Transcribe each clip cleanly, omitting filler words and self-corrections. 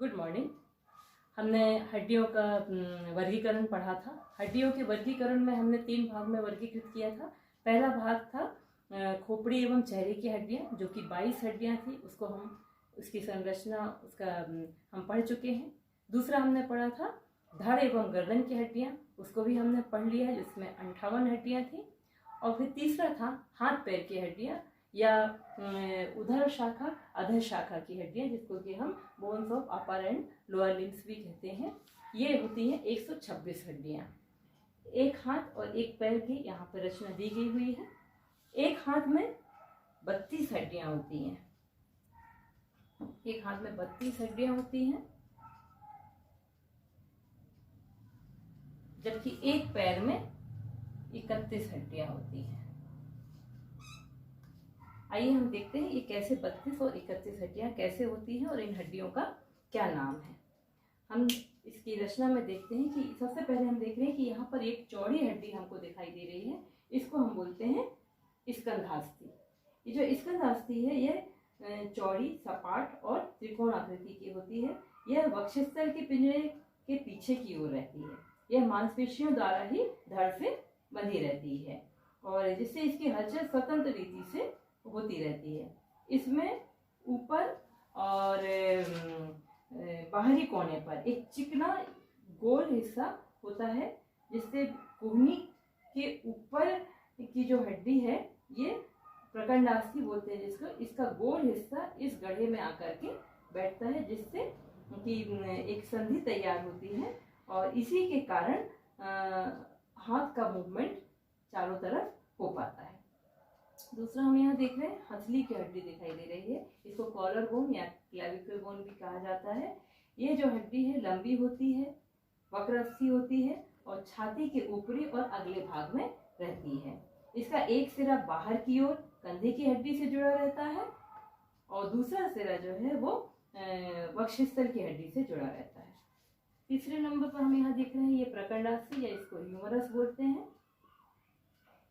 Good morning. हमने हड्डियों का वर्गीकरण पढ़ा था। हड्डियों के वर्गीकरण में हमने 3 भाग में वर्गीकृत किया था। पहला भाग था खोपड़ी एवं चेहरे की हड्डियां, जो कि 22 हड्डियां थी। उसको हम उसकी संरचना हम पढ़ चुके हैं। दूसरा हमने पढ़ा था धड़ एवं गर्दन की हड्डियां, उसको भी हमने पढ़ लिया है, जिसमें 58 हड्डियां थी। और फिर तीसरा था हाथ पैर की हड्डियां या उधर शाखा अधर शाखा की हड्डियां, जिसको कि हम bones of upper and lower limbs भी कहते हैं। ये होती हैं 126 हड्डियां। एक हाथ और एक पैर की यहाँ पर रचना दी गई हुई है। एक हाथ में 32 हड्डियां होती हैं। एक हाथ में 32 हड्डियां होती हैं, जबकि एक पैर में 31 हड्डियां होती हैं। आइए हम देखते हैं ये कैसे 32 और 31 हड्डियां कैसे होती हैं और इन हड्डियों का क्या नाम है। हम इसकी रचना में देखते हैं कि सबसे पहले हम देख रहे हैं कि यहाँ पर एक चौड़ी हड्डी हमको दिखाई दे रही है। इसको हम बोलते हैं स्कंधास्थि। ये जो स्कंधास्थि है यह चौड़ी, सपाट और त्रिकोण आकृति की होती है। यह वक्षस्थल के पिंजरे के पीछे की ओर रहती है। यह मांसपेशियों द्वारा ही धड़ से बंधी रहती है और जिससे इसकी हलचल स्वतंत्र रीति से होती रहती है। इसमें ऊपर और बाहरी कोने पर एक चिकना गोल हिस्सा होता है, जिससे कुहनी के ऊपर की जो हड्डी है ये प्रकंडास्थि बोलते हैं जिसको। इसका गोल हिस्सा इस गड्ढे में आकर के बैठता है, जिससे कि एक संधि तैयार होती है और इसी के कारण हाथ का मूवमेंट चारों तरफ हो पाता है। दूसरा हम यहाँ देख रहे हैं हथेली की हड्डी दिखाई दे रही है। इसको कॉलर बोन या क्लेविकल बोन भी कहा जाता है। ये जो हड्डी है लंबी होती है, वक्रस्थी होती है और छाती के ऊपरी और अगले भाग में रहती है। इसका एक सिरा बाहर की ओर कंधे की हड्डी से जुड़ा रहता है और दूसरा सिरा जो है वो वक्षस्थल की हड्डी से जुड़ा रहता है। तीसरे नंबर पर हम यहाँ देख रहे हैं ये प्रकंडास्थि या इसको ह्यूमरस बोलते हैं।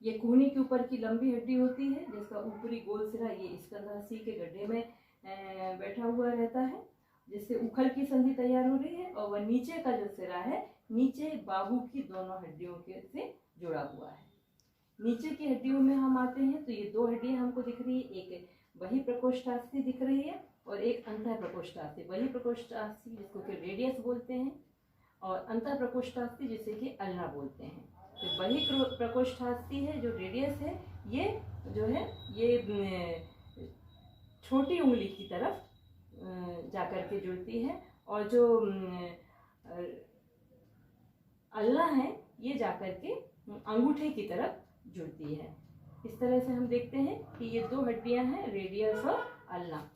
ये कुहनी के ऊपर की लंबी हड्डी होती है, जिसका ऊपरी गोल सिरा ये स्कंधास्थि के गड्ढे में बैठा हुआ रहता है, जिससे उखल की संधि तैयार हो रही है। और वह नीचे का जो सिरा है नीचे बाहु की दोनों हड्डियों के से जुड़ा हुआ है। नीचे की हड्डियों में हम आते हैं तो ये 2 हड्डियां हमको दिख रही है। एक बही प्रकोष्ठास्थि दिख रही है और एक अंतः प्रकोष्ठास्थि। बही प्रकोष्ठास्थि जिसको कि रेडियस बोलते हैं और अंतः प्रकोष्ठास्थि जिसे कि अल्ना बोलते हैं। तो बही प्रकोष्ठास्थि है जो रेडियस है, ये जो है ये छोटी उंगली की तरफ जाकर के जुड़ती है और जो अल्ना है ये जाकर के अंगूठे की तरफ जुड़ती है। इस तरह से हम देखते हैं कि ये 2 हड्डियां हैं, रेडियस और अल्ना।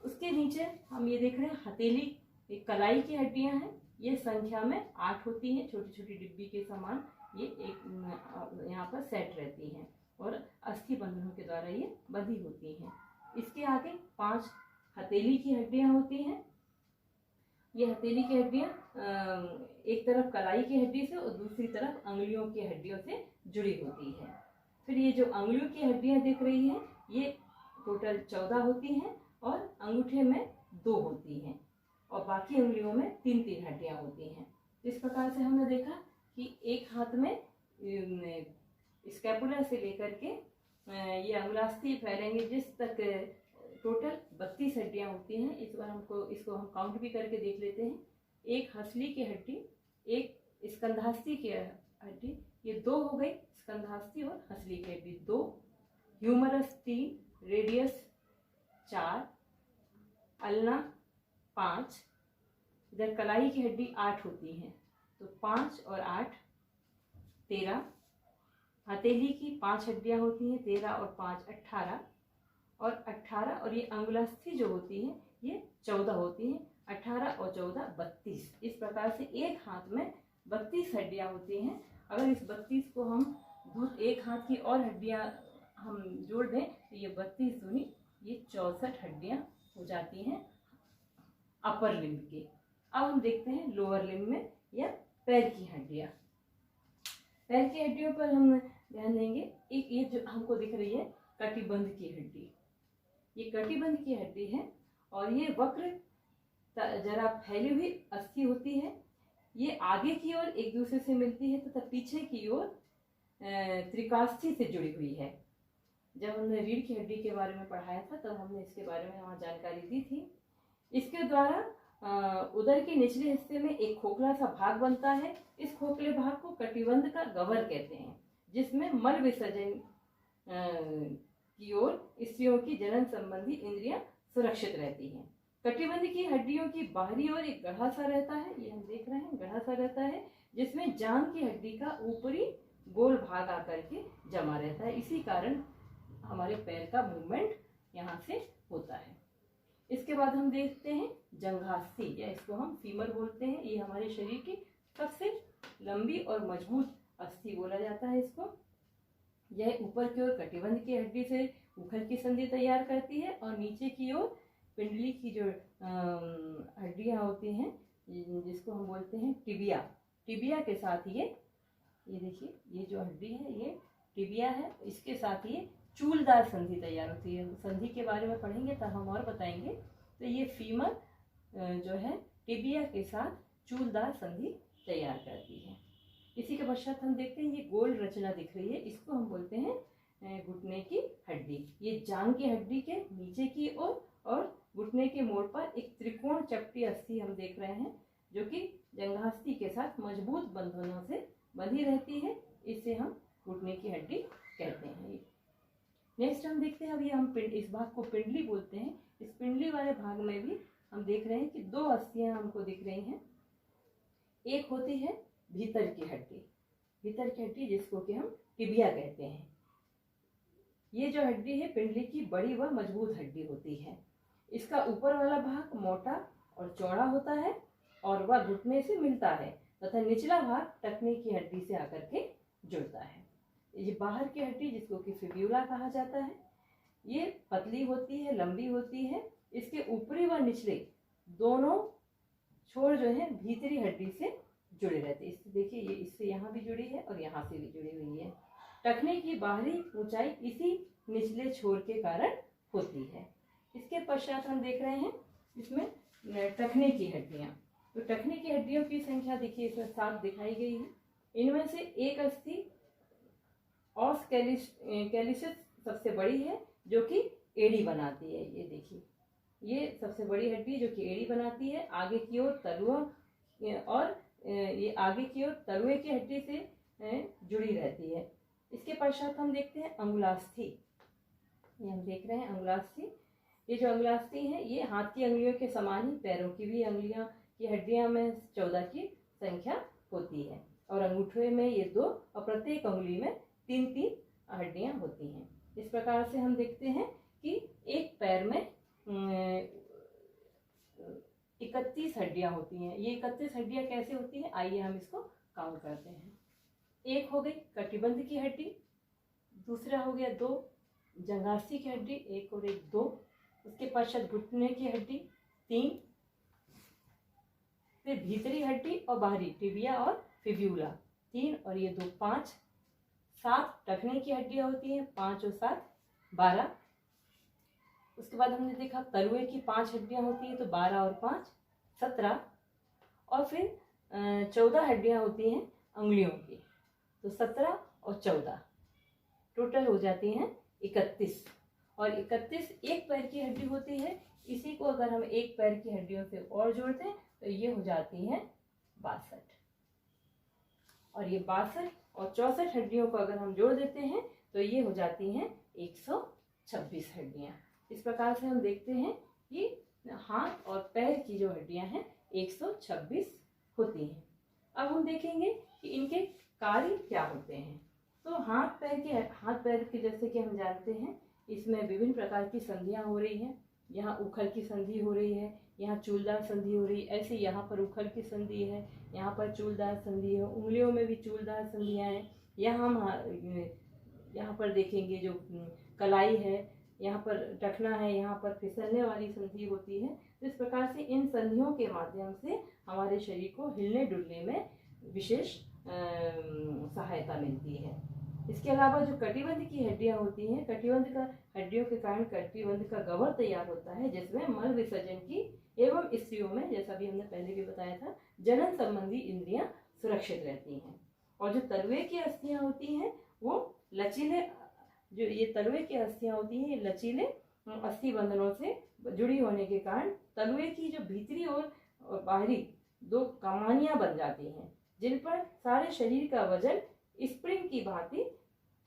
उसके नीचे हम ये देख रहे हैं हथेली, एक कलाई की हड्डियां हैं। ये संख्या में 8 होती हैं, छोटी छोटी डिब्बी के समान ये एक यहाँ पर सेट रहती हैं और अस्थि बंधनों के द्वारा ये बंधी होती हैं। इसके आगे 5 हथेली की हड्डियां होती हैं। ये हथेली की हड्डियां एक तरफ कलाई की हड्डी से और दूसरी तरफ अंगुलियों की हड्डियों से जुड़ी होती है। फिर ये जो अंगुलियों की हड्डियां दिख रही हैं ये टोटल 14 होती हैं और अंगूठे में 2 होती हैं और बाकी उंगलियों में 3-3 हड्डियां होती हैं। इस प्रकार से हमने देखा कि एक हाथ में स्कैपुला से लेकर के ये अंगुलास्थि फैलेंगे जिस तक टोटल 32 हड्डियां होती हैं। इस बार इसको हम काउंट भी करके देख लेते हैं। एक हथेली की हड्डी, एक स्कंधास्थि की हड्डी, ये 2 हो गई। स्कंधास्थि और हथेली की हड्डी 2, ह्यूमरस 3, रेडियस 4, अल्ना 5, इधर कलाई की हड्डी 8 होती है तो 5 और 8 13। हथेली की 5 हड्डियां होती हैं, 13 और 5 18 और 18 और ये अंगुलास्थि जो होती है ये 14 होती हैं। 18 और 14 32। इस प्रकार से एक हाथ में 32 हड्डियां होती हैं। अगर इस 32 को हम एक हाथ की और हड्डियां हम जोड़ दें तो ये 32 दूनी ये 64 हड्डियां हो जाती हैं अपर लिम्ब के। अब हम देखते हैं लोअर लिम्ब में या पैर की हड्डियां। पैर की हड्डियों पर हम ध्यान देंगे। एक ये जो हमको दिख रही है कटिबंध की हड्डी, ये कटिबंध की हड्डी है और ये वक्र जरा फैली हुई अस्थि होती है। ये आगे की ओर एक दूसरे से मिलती है तथा पीछे की ओर त्रिकास्थि से जुड़ी हुई है। जब हमने रीढ़ की हड्डी के बारे में पढ़ाया था तब हमने इसके बारे में वहाँ जानकारी दी थी। इसके द्वारा उदर के निचले हिस्से में एक खोखला सा भाग बनता है। इस खोखले भाग को कटिबंध का गह्वर कहते हैं, जिसमें मल विसर्जन की ओर स्त्रियों की जनन संबंधी इंद्रियां सुरक्षित रहती हैं। कटिबंध की हड्डियों की बाहरी ओर एक गढ़ा सा रहता है, ये हम देख रहे हैं, गढ़ा सा रहता है, जिसमें जांघ की हड्डी का ऊपरी गोल भाग आकर के जमा रहता है। इसी कारण हमारे पैर का मूवमेंट यहाँ से होता है। इसके बाद हम देखते हैं जंघास्थि, या इसको हम फीमर बोलते हैं। ये हमारे शरीर की सबसे लंबी और मजबूत अस्थि बोला जाता है इसको। यह ऊपर की ओर कटिबंध की हड्डी से उखल की संधि तैयार करती है और नीचे की ओर पिंडली की जो हड्डियां होती हैं, जिसको हम बोलते हैं टिबिया, टिबिया के साथ ये देखिए, ये जो हड्डी है ये टिबिया है, इसके साथ ये चूलदार संधि तैयार होती है। संधि के बारे में पढ़ेंगे तब हम और बताएंगे। तो ये फीमर जो है टिबिया के साथ चूलदार संधि तैयार करती है। इसी के पश्चात हम देखते हैं ये गोल रचना दिख रही है, इसको हम बोलते हैं घुटने की हड्डी। ये जांघ की हड्डी के नीचे की ओर और घुटने के मोड़ पर एक त्रिकोण चपटी अस्थि हम देख रहे हैं, जो कि जंघास्थि के साथ मजबूत बंधनों से बंधी रहती है। इसे हम घुटने की हड्डी कहते हैं। नेक्स्ट हम देखते हैं, अभी हम इस भाग को पिंडली बोलते हैं। इस पिंडली वाले भाग में भी हम देख रहे हैं कि दो अस्थियां हमको दिख रही हैं। एक होती है भीतर की हड्डी, भीतर की हड्डी जिसको कि हम टिबिया कहते हैं। ये जो हड्डी है पिंडली की बड़ी व मजबूत हड्डी होती है। इसका ऊपर वाला भाग मोटा और चौड़ा होता है और वह घुटने से मिलता है तथा निचला भाग टखने की हड्डी से आकर के जुड़ता है। ये बाहर की हड्डी जिसको कि फिब्यूला कहा जाता है, ये पतली होती है, लंबी होती है। इसके ऊपरी व निचले दोनों छोर जो है भीतरी हड्डी से जुड़े रहते हैं। इससे देखिए, ये इससे यहाँ भी जुड़ी है और यहाँ से भी जुड़ी हुई है। टखने की बाहरी ऊंचाई इसी निचले छोर के कारण होती है। इसके पश्चात हम देख रहे हैं इसमें टखने की हड्डियाँ। तो टखने की हड्डियों की संख्या देखिए इसमें 7 दिखाई गई है। इनमें से एक अस्थि ऑस कैलिसिस सबसे बड़ी है, जो कि एड़ी बनाती है। ये देखिए, ये सबसे बड़ी हड्डी जो कि एड़ी बनाती है। आगे की ओर तलुआ और ये आगे की ओर तलुए की हड्डी से जुड़ी रहती है। इसके पश्चात हम देखते हैं अंगुलास्थि। ये हम देख रहे हैं अंगुलास्थि। ये जो अंगुलास्थि है ये हाथ की अंगुलियों के समान ही पैरों की भी अंगुलियां की हड्डियां में 14 की संख्या होती है और अंगूठे में ये 2 और प्रत्येक अंगुली में 3-3 हड्डियां होती हैं। इस प्रकार से हम देखते हैं कि एक पैर में 31 हड्डियां होती हैं। ये 31 हड्डियां कैसे होती हैं, आइए हम इसको काउंट करते हैं। एक हो गई कटिबंध की हड्डी, दूसरा हो गया 2 जंघास्थि की हड्डी, 1 और 1 2। उसके पश्चात घुटने की हड्डी 3, फिर भीतरी हड्डी और बाहरी टिबिया और फिब्यूला 3 और ये 2 5। 7 टखने की हड्डियां होती हैं, 5 और 7 12। उसके बाद हमने देखा तलुए की 5 हड्डियां होती हैं, तो 12 और 5 17। और फिर 14 हड्डियां होती हैं अंगुलियों की, तो 17 और 14 टोटल हो जाती हैं 31। और 31 एक पैर की हड्डी होती है। इसी को अगर हम एक पैर की हड्डियों से और जोड़ते हैं तो ये हो जाती हैं 62। और ये 62 और 64 हड्डियों को अगर हम जोड़ देते हैं तो ये हो जाती हैं 126 हड्डियां। इस प्रकार से हम देखते हैं कि हाथ और पैर की जो हड्डियां हैं 126 होती हैं। अब हम देखेंगे कि इनके कार्य क्या होते हैं। तो हाथ पैर के जैसे कि हम जानते हैं इसमें विभिन्न प्रकार की संधियां हो रही हैं। यहाँ उखल की संधि हो रही है, यहाँ चूलदार संधि हो रही है, ऐसे यहाँ पर उखल की संधि है, यहाँ पर चूलदार संधि है, उंगलियों में भी चूलदार संधियाँ हैं। यहाँ पर देखेंगे जो कलाई है, यहाँ पर टखना है, यहाँ पर फिसलने वाली संधि होती है। इस प्रकार से इन संधियों के माध्यम से हमारे शरीर को हिलने डुलने में विशेष सहायता मिलती है। इसके अलावा जो कटिबंध की हड्डियां होती हैं, कटिबंध का हड्डियों के कारण कटिबंध का गह्वर तैयार होता है, जिसमें मल विसर्जन की एवं स्त्रियों में, जैसा भी हमने पहले भी बताया था, जनन संबंधी इंद्रियां सुरक्षित रहती हैं। और जो तलवे की अस्थियां होती हैं वो लचीले, जो ये तलवे की अस्थियां होती हैं ये लचीले अस्थि बंधनों से जुड़ी होने के कारण तलवे की जो भीतरी और बाहरी दो कमानियां बन जाती हैं, जिन पर सारे शरीर का वजन स्प्रिंग की भांति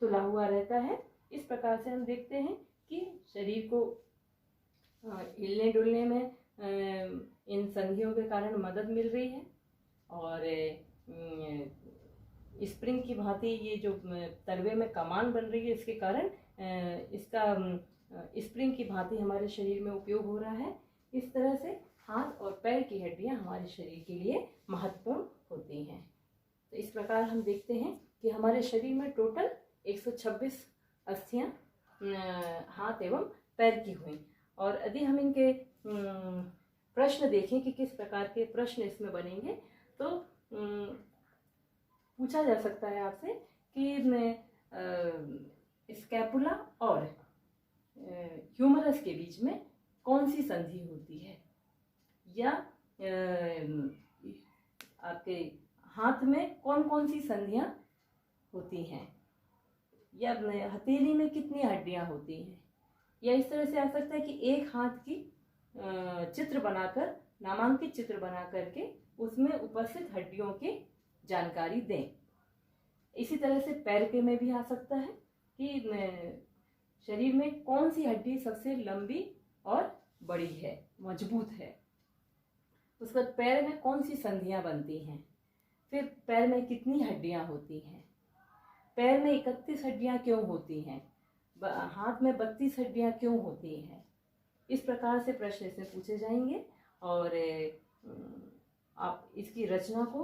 तुला हुआ रहता है। इस प्रकार से हम देखते हैं कि शरीर को हिलने डुलने में इन संधियों के कारण मदद मिल रही है, और स्प्रिंग की भांति ये जो तलवे में कमान बन रही है, इसके कारण इसका स्प्रिंग की भांति हमारे शरीर में उपयोग हो रहा है। इस तरह से हाथ और पैर की हड्डियां हमारे शरीर के लिए महत्वपूर्ण होती हैं। तो इस प्रकार हम देखते हैं कि हमारे शरीर में टोटल 126 अस्थियां हाथ एवं पैर की हुई। और यदि हम इनके प्रश्न देखें कि किस प्रकार के प्रश्न इसमें बनेंगे, तो पूछा जा सकता है आपसे कि स्कैपुला और ह्यूमरस के बीच में कौन सी संधि होती है, या आपके हाथ में कौन कौन सी संधियां होती हैं, या हथेली में कितनी हड्डियां होती हैं। या इस तरह से आ सकता है कि एक हाथ की चित्र बनाकर, नामांकित चित्र बना करके उसमें उपस्थित हड्डियों की जानकारी दें। इसी तरह से पैर के में भी आ सकता है कि शरीर में कौन सी हड्डी सबसे लंबी और बड़ी है, मजबूत है। उसके बाद पैर में कौन सी संधियां बनती हैं, फिर पैर में कितनी हड्डियां होती हैं, पैर में 31 हड्डियां क्यों होती हैं, हाथ में 32 हड्डियां क्यों होती हैं। इस प्रकार से प्रश्न इसमें पूछे जाएंगे, और आप इसकी रचना को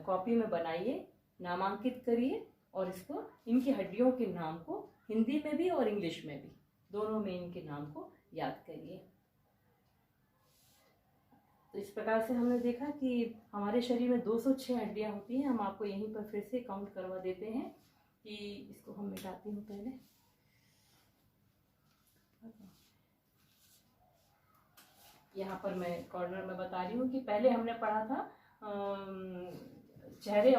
कॉपी में बनाइए, नामांकित करिए, और इसको, इनकी हड्डियों के नाम को हिंदी में भी और इंग्लिश में भी, दोनों में इनके नाम को याद करिए। तो इस प्रकार से हमने देखा कि हमारे शरीर में 206 हड्डियां होती हैं। हम आपको यहीं पर फिर से काउंट करवा देते हैं कि इसको हम मिटाती हूँ पहले। यहाँ पर मैं कॉर्नर में बता रही हूँ कि पहले हमने पढ़ा था चेहरे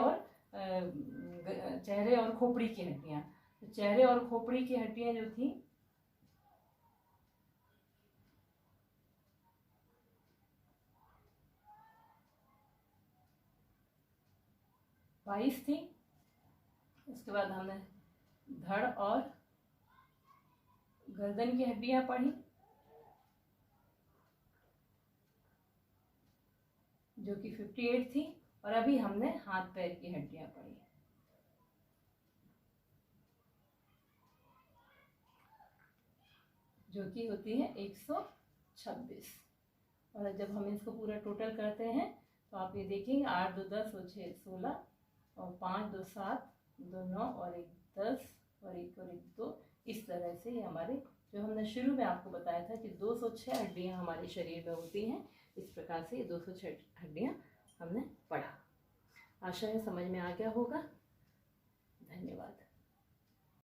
और खोपड़ी की हड्डियाँ। चेहरे और खोपड़ी की हड्डियाँ जो थी, बाईस थी। उसके बाद हमने धड़ और गर्दन की हड्डियां पढ़ी, जो कि 58 थी। और अभी हमने हाथ पैर की हड्डियां पढ़ी, जो कि होती है 126। और जब हम इसको पूरा टोटल करते हैं तो आप ये देखेंगे 8 2 10 और 6 16, और 5 2 7 2 9 और 1 10 और 1 और 1 2। इस तरह से ये हमारे, जो हमने शुरू में आपको बताया था कि 206 हड्डियां हमारे शरीर में होती हैं, इस प्रकार से ये 206 हड्डियां हमने पढ़ा। आशा है समझ में आ गया होगा। धन्यवाद।